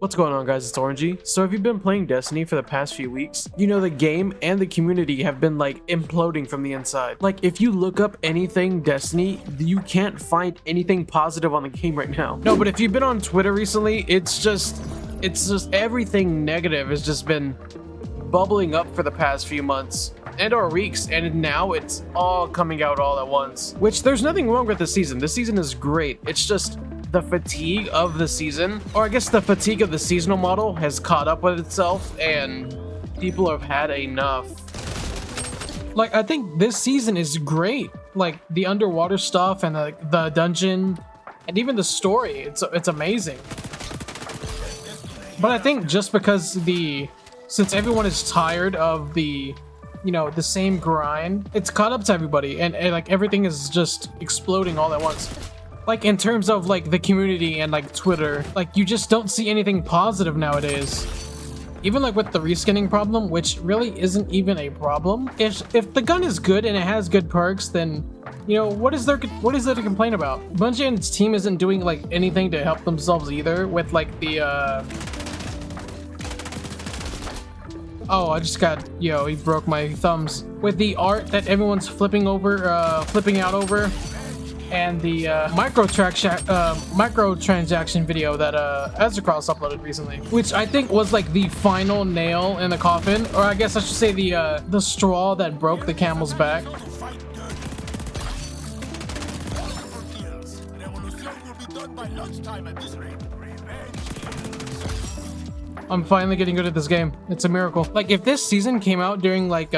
What's going on, guys? It's Orangey. So if you've been playing Destiny for the past few weeks, you know the game and the community have been like imploding from the inside. Like if you look up anything Destiny, you can't find anything positive on the game right now. No, but if you've been on Twitter recently, it's just everything negative has just been bubbling up for the past few months and or weeks, and now it's all coming out all at once. Which there's nothing wrong with this season. This season is great. It's just the fatigue of the season, or I guess the fatigue of the seasonal model has caught up with itself and people have had enough. Like, I think this season is great. Like the underwater stuff and the dungeon and even the story, it's amazing. But I think just because since everyone is tired of the same grind, it's caught up to everybody, and like everything is just exploding all at once. Like in terms of like the community and like Twitter, like you just don't see anything positive nowadays. Even like with the reskinning problem, which really isn't even a problem. If the gun is good and it has good perks, then what is there to complain about? Bungie and its team isn't doing like anything to help themselves either with like the oh, I just got, he broke my thumbs. With the art that everyone's flipping out over, and the microtransaction video that Ezracross uploaded recently, which I think was like the final nail in the coffin, or I guess I should say the straw that broke the camel's back. I'm finally getting good at this game. It's a miracle. Like if this season came out during like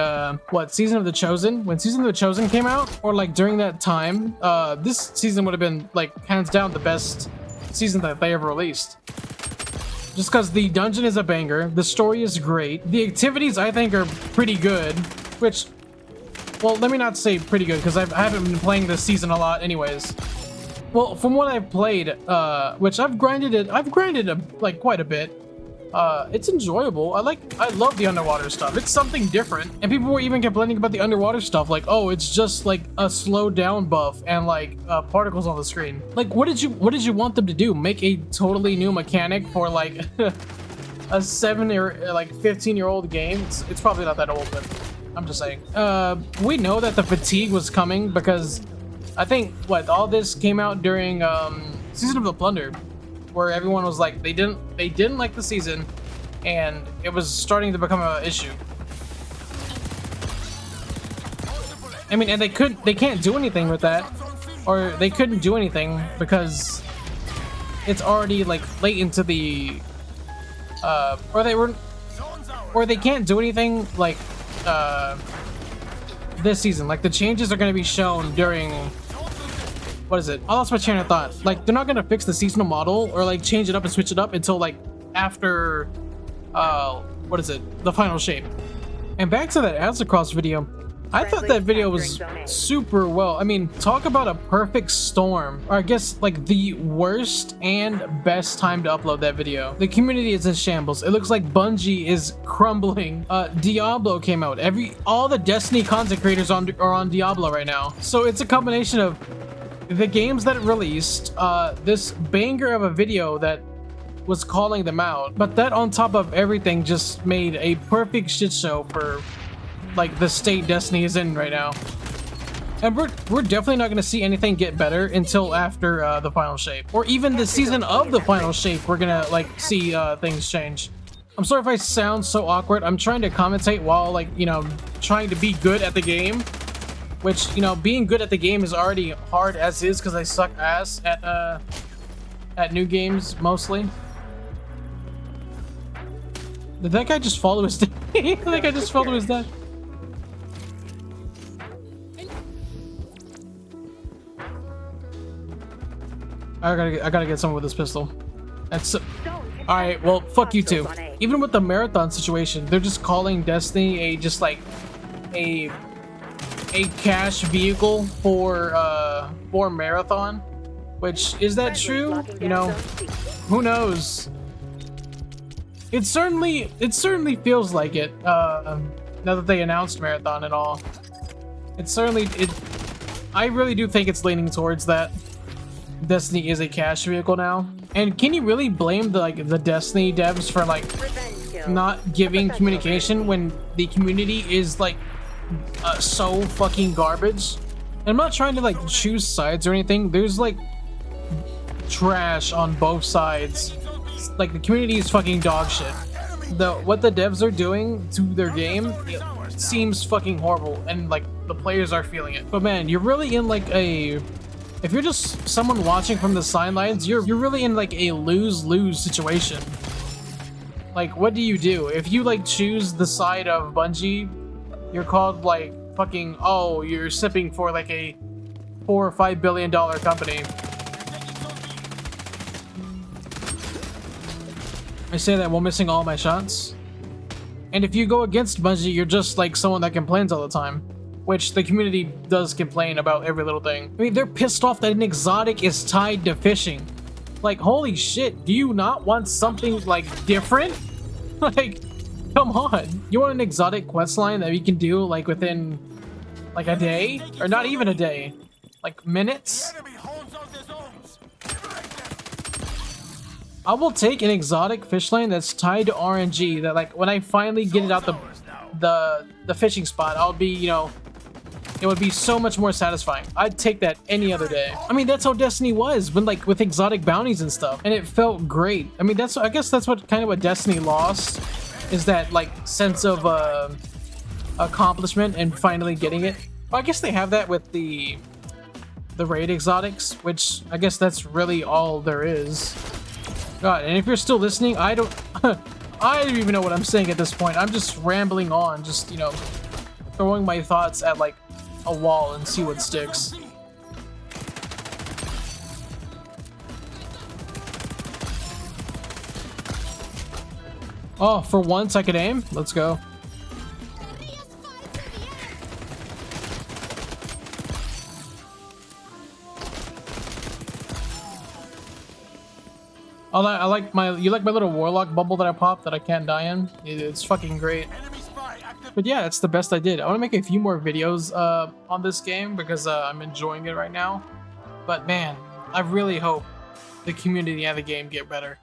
Season of the Chosen, when Season of the Chosen came out, or like during that time, this season would have been like hands down the best season that they ever released. Just because the dungeon is a banger, the story is great, the activities I think are pretty good, which, well, let me not say pretty good because I haven't been playing this season a lot anyways. Well, from what I've played, which I've grinded like quite a bit. It's enjoyable. I love the underwater stuff. It's something different. And people were even complaining about the underwater stuff, like, oh, it's just like a slowed down buff and like particles on the screen. Like, what did you want them to do? Make a totally new mechanic for like a 15-year-old game? It's probably not that old, but I'm just saying. We know that the fatigue was coming because I think all this came out during Season of the Plunder, where everyone was like they didn't like the season and it was starting to become an issue. I mean, and they can't do anything with that, or they couldn't do anything because it's already like late into the or they can't do anything like this season. Like the changes are going to be shown during, what is it? I lost my train of thought. Like, they're not gonna fix the seasonal model or like change it up and switch it up until like after the final shape. And back to that Ezracross video, I thought that video was super well. I mean, talk about a perfect storm, or I guess like the worst and best time to upload that video. The community is in shambles. It looks like Bungie is crumbling. Diablo came out. All the Destiny content creators are on Diablo right now. So it's a combination of the games that it released, this banger of a video that was calling them out, but that on top of everything just made a perfect shit show for like the state Destiny is in right now. And we're definitely not going to see anything get better until after the final shape, or even the season of the final shape. We're gonna like see things change. I'm sorry if I sound so awkward. I'm trying to commentate while like trying to be good at the game. Which, being good at the game is already hard as is because I suck ass at new games, mostly. Did that guy just fall to his death? I think I just fell to his death. I gotta get someone with this pistol. That's alright, well, fuck you too. Even with the marathon situation, they're just calling Destiny a cash vehicle for marathon, which is that true? Who knows? It certainly feels like it. Now that they announced marathon and all, I really do think it's leaning towards that. Destiny is a cash vehicle now. And can you really blame the Destiny devs for like not giving communication when the community is like so fucking garbage? And I'm not trying to like choose sides or anything. There's like trash on both sides. Like the community is fucking dog shit. What the devs are doing to their game seems fucking horrible, and like the players are feeling it. But man, you're really in like if you're just someone watching from the sidelines, you're really in like a lose-lose situation. Like, what do you do? If you like choose the side of Bungie, you're called like fucking, oh, you're sipping for like a $4 or $5 billion company. I say that while missing all my shots. And if you go against Bungie, you're just like someone that complains all the time, which the community does complain about every little thing. I mean, they're pissed off that an exotic is tied to fishing. Like, holy shit, do you not want something like different? Like, come on. You want an exotic questline that you can do like within like a day? Or not even a day. Like minutes? I will take an exotic fish lane that's tied to RNG, that like when I finally get it out the fishing spot, I'll be, you know, it would be so much more satisfying. I'd take that any other day. I mean, that's how Destiny was when like with exotic bounties and stuff, and it felt great. I mean, I guess that's what kind of what Destiny lost, is that like sense of accomplishment and finally getting it. Well, I guess they have that with the raid exotics, which I guess that's really all there is. God, and if you're still listening, I don't even know what I'm saying at this point. I'm just rambling on, just, you know, throwing my thoughts at like a wall and see what sticks. Oh, for once I could aim? Let's go. You like my little warlock bubble that I popped that I can't die in? It's fucking great. But yeah, that's the best I did. I want to make a few more videos on this game because I'm enjoying it right now. But man, I really hope the community and the game get better.